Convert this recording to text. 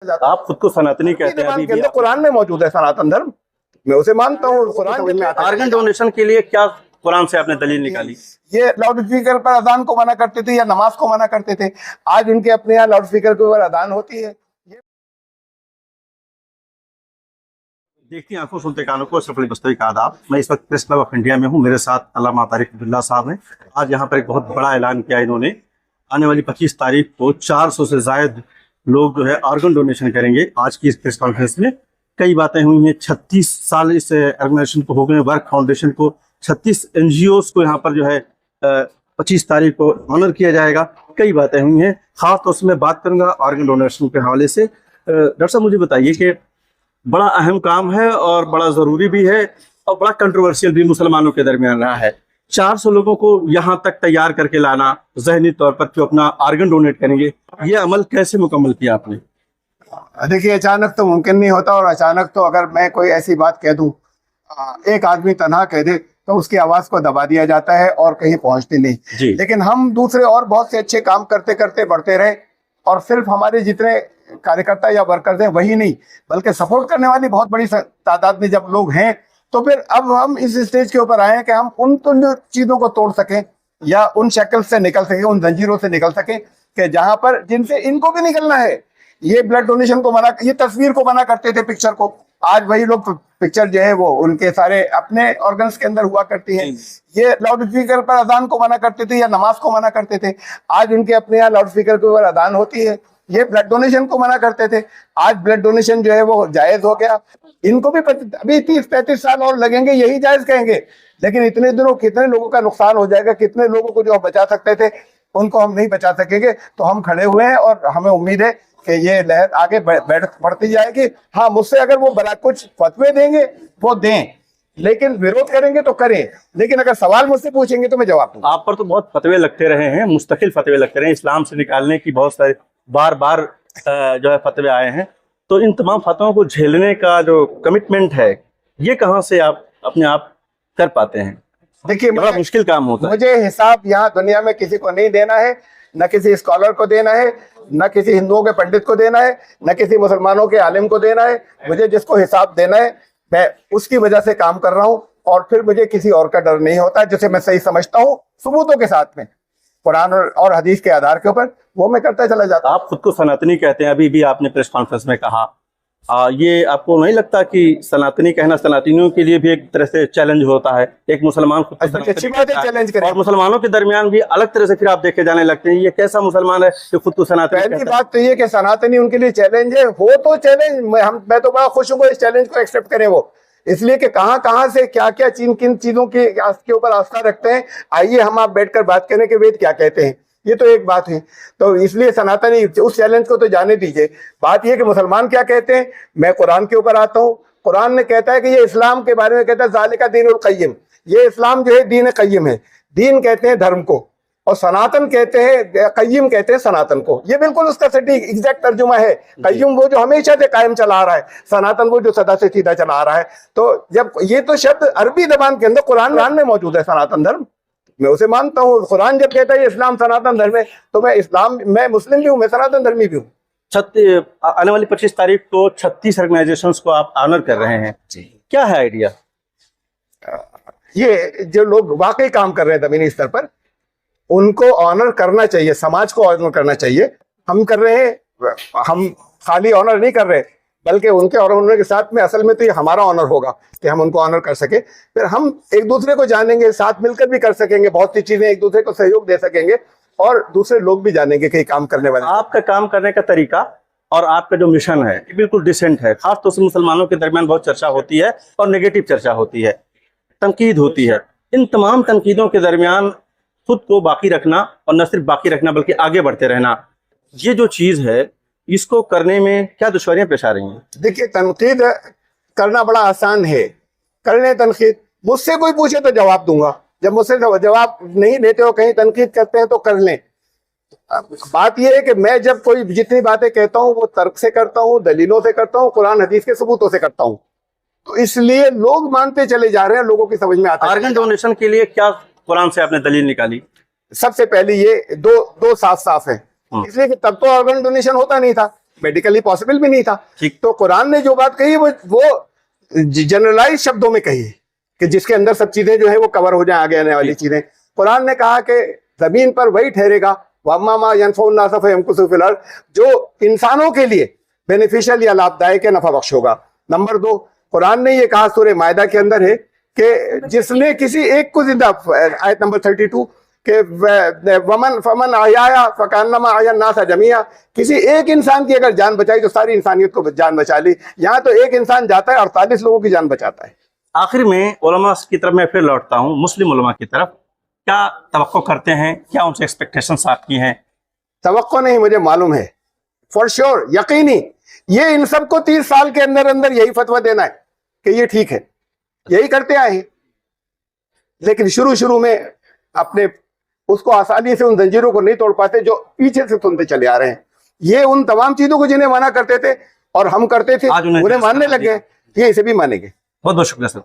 जाता। आप खुद को सनातनी कहते हैं, अभी भी कुरान में मौजूद है सनातन धर्म, मैं उसे मानता हूँ। कुरान में ऑर्गन डोनेशन के लिए क्या कुरान से आपने दलील निकाली? ये लाउड स्पीकर पर अजान को मना करते थे या नमाज को मना करते थे, आज उनके अपने यहाँ लाउड स्पीकर के ऊपर अजान होती है। देखती आंखों सुनते कानों को, अशरफ अली बस्तवी का आदाब। मैं इस वक्त प्रेस क्लब ऑफ इंडिया में हूँ, मेरे साथ अल्लामा तारिक अब्दुल्ला साहब हैं। आज यहाँ पर एक बहुत बड़ा ऐलान किया इन्होंने, आने वाली 25 तारीख को 400 से जायद लोग जो है ऑर्गन डोनेशन करेंगे। आज की इस प्रेस कॉन्फ्रेंस में कई बातें हुई हैं। 36 साल इस ऑर्गेनाइजेशन को हो गए, वर्क फाउंडेशन को, 36 NGOs को यहाँ पर जो है 25 तारीख को ऑनर किया जाएगा। कई बातें हुई हैं, खास तौर से मैं बात करूँगा ऑर्गन डोनेशन के हवाले से। डॉक्टर साहब मुझे बताइए कि बड़ा अहम काम है और बड़ा ज़रूरी भी है और बड़ा कंट्रोवर्शियल भी मुसलमानों के दरमियान रहा है। 400 लोगों को यहाँ तक तैयार करके लाना ज़हनी तौर पर कि अपना ऑर्गन डोनेट करेंगे, ये अमल कैसे मुकम्मल किया आपने? देखिए, अचानक तो मुमकिन नहीं होता, और अचानक तो अगर मैं कोई ऐसी बात कह दूं, एक आदमी तन्हा कह दे तो उसकी आवाज़ को दबा दिया जाता है और कहीं पहुंचती नहीं। लेकिन हम दूसरे और बहुत से अच्छे काम करते करते बढ़ते रहे, और सिर्फ हमारे जितने कार्यकर्ता या वर्कर्स हैं वही नहीं, बल्कि सपोर्ट करने वाली बहुत बड़ी तादाद में जब लोग हैं, तो फिर अब हम इस स्टेज के ऊपर आए हैं कि हम उन चीज़ों को तोड़ सकें या उन शक्ल से निकल सकें, उन जंजीरों से निकल सकें कि जहां पर जिनसे इनको भी निकलना है। ये ब्लड डोनेशन को मना, ये तस्वीर को मना करते थे, पिक्चर को, आज वही लोग पिक्चर जो है वो उनके सारे अपने ऑर्गन्स के अंदर हुआ करती है। ये लाउड स्पीकर पर अजान को मना करते थे या नमाज को मना करते थे, आज उनके अपने यहाँ लाउड स्पीकर के ऊपर अजान होती है। ये ब्लड डोनेशन को मना करते थे, आज ब्लड डोनेशन जो है वो जायज हो गया। इनको भी अभी 30-35 साल और लगेंगे, यही जायज कहेंगे, लेकिन इतने दिनों कितने लोगों का नुकसान हो जाएगा, कितने लोगों को जो हम बचा सकते थे उनको हम नहीं बचा सकेंगे। तो हम खड़े हुए हैं और हमें उम्मीद है कि ये लहर आगे बढ़ती जाएगी। हाँ, मुझसे अगर वो बड़ा कुछ फतवे देंगे वो दें, लेकिन विरोध करेंगे तो करें, लेकिन अगर सवाल मुझसे पूछेंगे तो मैं जवाब दूंगा। आप पर तो बहुत फतवे लगते रहे हैं, मुस्तकिल फतवे लगते रहे, इस्लाम से निकालने की बहुत सारे बार बार जो है फतवे आए हैं। तो इन तमाम फतवों को झेलने का जो कमिटमेंट है, ये कहाँ से आप अपने आप कर पाते हैं? देखिए, बड़ा मुश्किल काम होता है। मुझे हिसाब यहाँ दुनिया में किसी को नहीं देना है, न किसी स्कॉलर को देना है, न किसी हिंदुओं के पंडित को देना है, न किसी मुसलमानों के आलिम को देना है। मुझे जिसको हिसाब देना है मैं उसकी वजह से काम कर रहा हूँ, और फिर मुझे किसी और का डर नहीं होता। जिसे मैं सही समझता हूँ सबूतों के साथ में, कुरान और हदीस के आधार के ऊपर, वो मैं करता चला जाता। आप खुद को सनातनी कहते हैं, अभी भी आपने प्रेस कॉन्फ्रेंस में कहा। ये आपको नहीं लगता कि सनातनी कहना सनातनियों के लिए भी एक तरह से चैलेंज होता है? एक मुसलमान खुद अच्छी बात है, चैलेंज करें, और मुसलमानों के दरमियान भी अलग तरह से फिर आप देखे जाने लगते हैं। ये कैसा मुसलमान है जो खुद को सनातनी? पहली बात तो ये कि सनातनी उनके लिए चैलेंज है, हो तो चैलेंज, मैं तो बड़ा खुश हूँ इस चैलेंज को एक्सेप्ट करें वो, इसलिए कि कहां से क्या क्या किन चीजों के ऊपर आस्था रखते हैं। आइए हम आप बैठकर बात करें कि वेद क्या कहते हैं, ये तो एक बात है। तो इसलिए सनातनी उस चैलेंज को तो जाने दीजिए। बात यह कि मुसलमान क्या कहते हैं, मैं कुरान के ऊपर आता हूँ। कुरान ने कहता है कि ये इस्लाम के बारे में कहता है ज़ालिका दीनुल क़य्यिम, ये इस्लाम जो है दीन क़य्यिम है। दीन कहते हैं धर्म को, और सनातन कहते हैं, क़य्यिम कहते हैं सनातन को। ये बिल्कुल उसका सटीक एग्जैक्ट तर्जुमा है। क़य्यिम वो जो हमेशा से कायम चला आ रहा है, सनातन वो जो सदा से सीधा चला आ रहा है। तो जब ये तो शब्द अरबी जबान के अंदर कुरान में मौजूद है, सनातन धर्म, मैं उसे मानता हूँ। कुरान जब कहता है इस्लाम सनातन धर्म है, तो मैं मुस्लिम भी हूँ, मैं सनातन धर्मी भी हूँ। आने वाली 25 तारीख को 36 ऑर्गेनाइजेशंस को आप ऑनर कर रहे हैं, क्या है आइडिया? ये जो लोग वाकई काम कर रहे हैं जमीनी स्तर पर, उनको ऑनर करना चाहिए, समाज को ऑनर करना चाहिए। हम कर रहे हैं, हम खाली ऑनर नहीं कर रहे, बल्कि उनके ऑनर के साथ में असल में तो ये हमारा ऑनर होगा कि हम उनको ऑनर कर सके। फिर हम एक दूसरे को जानेंगे, साथ मिलकर भी कर सकेंगे, बहुत सी चीजें एक दूसरे को सहयोग दे सकेंगे, और दूसरे लोग भी जानेंगे कि काम करने वाले। आपका काम करने का तरीका और आपका जो मिशन है बिल्कुल डिसेंट है। खासतौर से मुसलमानों के दरमियान बहुत चर्चा होती है और नेगेटिव चर्चा होती है, तनकीद होती है। इन तमाम तनकीदों के दरमियान खुद को बाकी रखना, और न सिर्फ बाकी रखना बल्कि आगे बढ़ते रहना, ये जो चीज़ है, इसको करने में क्या दुश्वारियां पेश आ रही हैं? देखिए, तनकीद करना बड़ा आसान है, करने तनकीद, मुझसे कोई पूछे तो जवाब दूंगा। जब मुझसे जवाब नहीं देते हो, कहीं तनकीद करते हैं तो कर लें। बात यह है कि मैं जब कोई जितनी बातें कहता हूँ वो तर्क से करता हूँ, दलीलों से करता हूँ, कुरान हदीस के सबूतों से करता हूँ, तो इसलिए लोग मानते चले जा रहे हैं, लोगों की समझ में आता है। ऑर्गन डोनेशन के लिए क्या कुरान से आपने दलील निकाली? सबसे पहले ये दो साफ है, इसलिए कि तब तो ऑर्गन डोनेशन होता नहीं था, मेडिकली पॉसिबल भी नहीं था। ठीक। तो कुरान ने जो बात कही वो जनरलाइज शब्दों में कही है कि जिसके अंदर सब चीजें जो है वो कवर हो जाए, आगे आने वाली चीजें। कुरान ने कहा कि जमीन पर वही ठहरेगा वम्मा यनफउन्नास फयमकुसु फिल अर्द, जो इंसानों के लिए बेनिफिशियल या लाभदायक या नफा बख्श होगा। नंबर 2, कुरान ने ये कहा सूरह मायदा के अंदर है कि जिसने किसी एक को जिंदा, आयत नंबर 32 के वमन फमन आया फकान्नमा आया नासा जमिया, किसी एक इंसान की अगर जान बचाई तो सारी इंसानियत को जान बचा ली। यहाँ तो एक इंसान जाता है 48 लोगों की जान बचाता है। आखिर में उलमा की तरफ मैं फिर लौटता हूँ, मुस्लिम उलमा की तरफ, क्या तवक्को करते हैं, क्या उनसे एक्सपेक्टेशंस आपकी हैं? तवक्को नहीं, मुझे मालूम है फॉर श्योर, यकीनी, ये इन सबको 30 साल के अंदर अंदर यही फतवा देना है कि ये ठीक है, यही करते आए हैं। लेकिन शुरू में अपने उसको आसानी से उन जंजीरों को नहीं तोड़ पाते जो पीछे से सुनते चले आ रहे हैं। ये उन तमाम चीजों को जिन्हें मना करते थे और हम करते थे, उन्हें मानने लग गए, ये इसे भी मानेंगे। बहुत बहुत शुक्रिया सर।